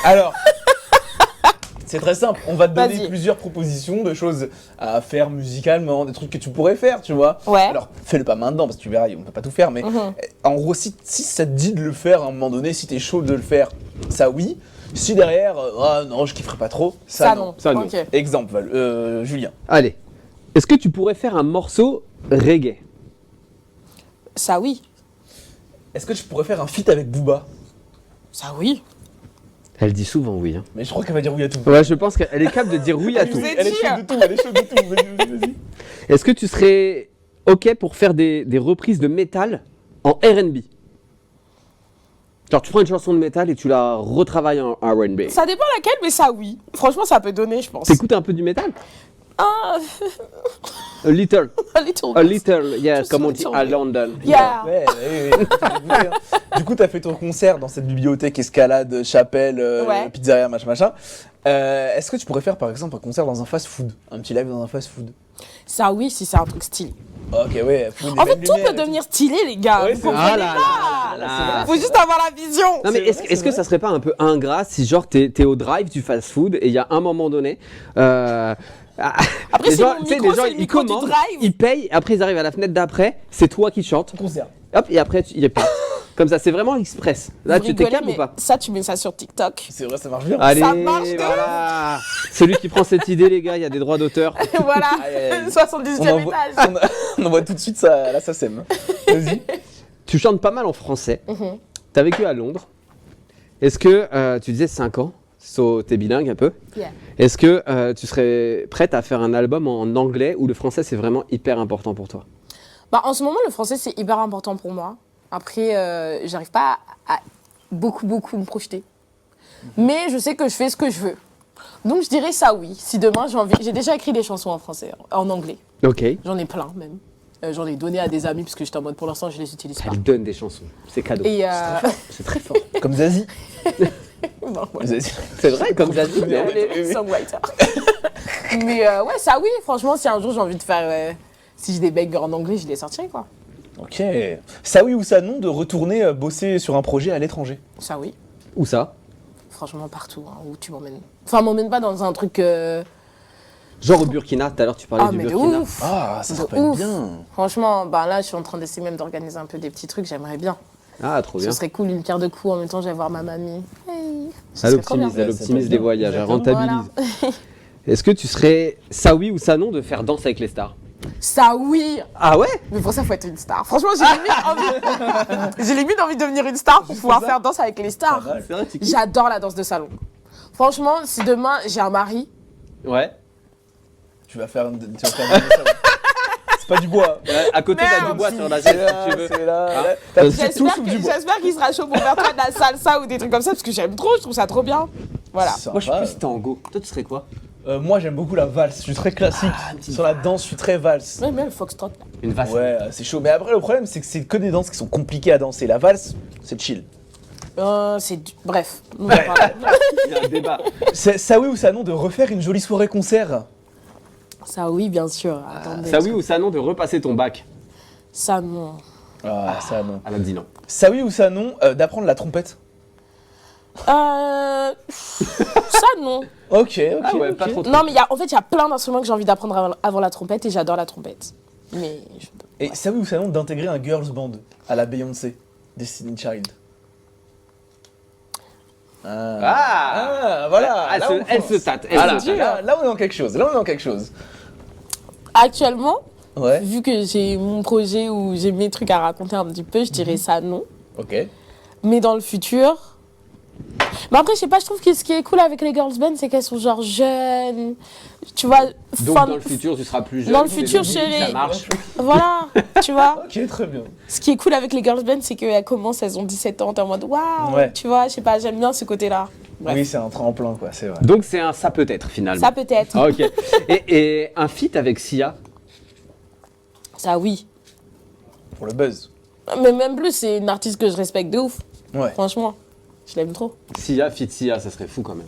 Alors, c'est très simple. On va te donner Vas-y. plusieurs propositions de choses à faire musicalement, des trucs que tu pourrais faire, tu vois. Ouais. Alors, fais-le pas maintenant parce que tu verras, on peut pas tout faire. Mais en gros, si ça te dit de le faire à un moment donné, si t'es chaud de le faire, ça oui. Si derrière, ah non, je kifferais pas trop, ça non. Ça, non. Ok. Exemple, Julien. Allez. Est-ce que tu pourrais faire un morceau reggae? Ça oui. Est-ce que tu pourrais faire un feat avec Booba? Ça oui. Elle dit souvent oui. Hein. Mais je crois qu'elle va dire oui à tout. Ouais, je pense qu'elle est capable de dire oui à tout. vous ai Elle est dit, chaude de tout, elle est chaude de tout. Vas-y. Est-ce que tu serais OK pour faire des reprises de métal en R&B? Genre, tu prends une chanson de métal et tu la retravailles en R&B. Ça dépend laquelle, mais ça oui. Franchement, ça peut donner, je pense. T'écoutes un peu du métal? Ah, A little. a little. A little, yeah, Just comme a on dit little à bit. London. Yeah. Ouais, Du coup, t'as fait ton concert dans cette bibliothèque, escalade, chapelle, Ouais. pizzeria, machin. Est-ce que tu pourrais faire par exemple un concert dans un fast-food? Un petit live dans un fast-food? Ça oui, si c'est un truc stylé. Ok, ouais. En fait, tout peut devenir stylé, les gars. Ouais, Vous c'est vrai. comprenez Ah là pas. là là. Faut juste avoir la vision. Non mais C'est est-ce vrai, est-ce c'est que vrai. ça serait pas un peu ingrat si genre t'es au drive du fast-food et il y a un moment donné Après, les c'est gens, mon tu sais, micro, les gens c'est le ils micro du commandent, drive. ils payent, après ils arrivent à la fenêtre d'après, c'est toi qui chantes, Concert. hop et après ils partent. Comme ça, c'est vraiment express. Là Vous tu t'es rigolez, calme ou mais pas? ça, tu mets ça sur TikTok. C'est vrai, ça marche bien. Allez, marche de voilà. Celui qui prend cette idée les gars, il y a des droits d'auteur. Voilà, Aïe, aïe, aïe. 78e On envoie, étage. on envoie tout de suite ça à la SACEM. Vas-y. Tu chantes pas mal en français. Mhm. T'as vécu à Londres. Est-ce que tu disais 5 ans, so t'es bilingue un peu. Yeah. Est-ce que tu serais prête à faire un album en anglais où le français c'est vraiment hyper important pour toi? Bah, en ce moment, le français, c'est hyper important pour moi. Après, j'arrive pas à beaucoup me projeter. Mais je sais que je fais ce que je veux. Donc, je dirais ça oui. Si demain, j'ai envie... J'ai déjà écrit des chansons en français, en anglais. Ok. J'en ai plein, même. J'en ai donné à des amis, parce que j'étais en mode, pour l'instant, je les utilise pas. Elle donne des chansons, c'est cadeau. Et C'est très fort. Comme Zazie. non, ouais. Zazie. C'est vrai, comme Zazie. Les songwriters. Mais ouais, ça oui. Franchement, si un jour j'ai envie de faire... si j'ai des bangers en anglais, je les sortirai, quoi. Ok. Ça oui ou ça non de retourner bosser sur un projet à l'étranger? Ça oui. Où ça? Franchement, partout, hein, où tu m'emmènes. Enfin, m'emmène pas dans un truc... Genre au Burkina, tout à l'heure tu parlais Ah, du mais de Burkina. ouf. Ah, ça De peut être ouf. bien. Franchement, bah là, je suis en train d'essayer même d'organiser un peu des petits trucs, j'aimerais bien. Ah, trop bien. Ce serait cool, une pierre de coups, en même temps, j'allais voir ma mamie. Hey, ce Elle serait trop bien. optimise, elle Ouais, ça optimise peut les être voyages, elle exactement. rentabilise. Est-ce que tu serais ça oui ou ça non de faire Danse avec les stars? Ça, oui. Ah ouais? Mais pour ça, faut être une star. Franchement, j'ai limite envie de devenir une star pour pouvoir faire danse avec les stars. Pas mal. C'est vrai, tu kiffes? J'adore la danse de salon. Franchement, si demain, j'ai un mari, Ouais. Tu vas faire ça. C'est pas du bois. Ouais, à côté t'as du Merde. bois sur la C'est chaise là, si tu veux. c'est là. Hein? T'as j'espère tout sous du bois. qu'il sera chaud pour faire toi de la salsa ou des trucs comme ça, parce que j'aime trop, je trouve ça trop bien. Voilà. Ça Moi je suis va. plus tango. Toi tu serais quoi? Moi j'aime beaucoup la valse, je suis très classique. Sur la danse, je suis très valse. Ouais, même le foxtrot. là. Une vache. Ouais, c'est chaud. Mais après, le problème, c'est que c'est que des danses qui sont compliquées à danser. La valse, c'est chill. Bref. on va parler. Il y a un débat. Ça oui ou ça non de refaire une jolie soirée concert? Ça, oui, bien sûr. Attendez. Ça oui ou ça non de repasser ton bac? Ça, non. Ah, ça non. Elle a dit non. Ça oui ou ça non d'apprendre la trompette? Ça, non. Ok. Ah ouais, ok. pas trop. Non, mais en fait, il y a plein d'instruments que j'ai envie d'apprendre avant la trompette et j'adore la trompette. Mais Et ça oui ou ça non d'intégrer un girls band à la Beyoncé, Destiny Child? Voilà. Ah, là, on elle fonce. se tâte. Voilà, se tâte. là, on est dans quelque chose. Là, on est dans quelque chose. actuellement, Ouais. vu que j'ai mon projet où j'ai mes trucs à raconter un petit peu, je dirais ça non. Ok. Mais dans le futur... Mais après, je sais pas, je trouve que ce qui est cool avec les girls band, c'est qu'elles sont genre jeunes. Tu vois, Donc fin- dans le futur tu seras plus jeune. Dans le c'est futur, logique, chérie. Ça marche. Voilà, tu vois. Ok, très bien. Ce qui est cool avec les girls band, c'est qu'elles commencent, elles ont 17 ans, t'es en mode waouh, Ouais. tu vois, je sais pas, j'aime bien ce côté-là. Bref. Oui, c'est un tremplin, quoi, c'est vrai. Donc c'est un ça peut-être finalement. Ça peut-être. Ah, ok. Et un feat avec Sia. Ça, oui. Pour le buzz. Mais même plus, c'est une artiste que je respecte de ouf. Ouais. Franchement, je l'aime trop. Sia, feat Sia, ça serait fou quand même.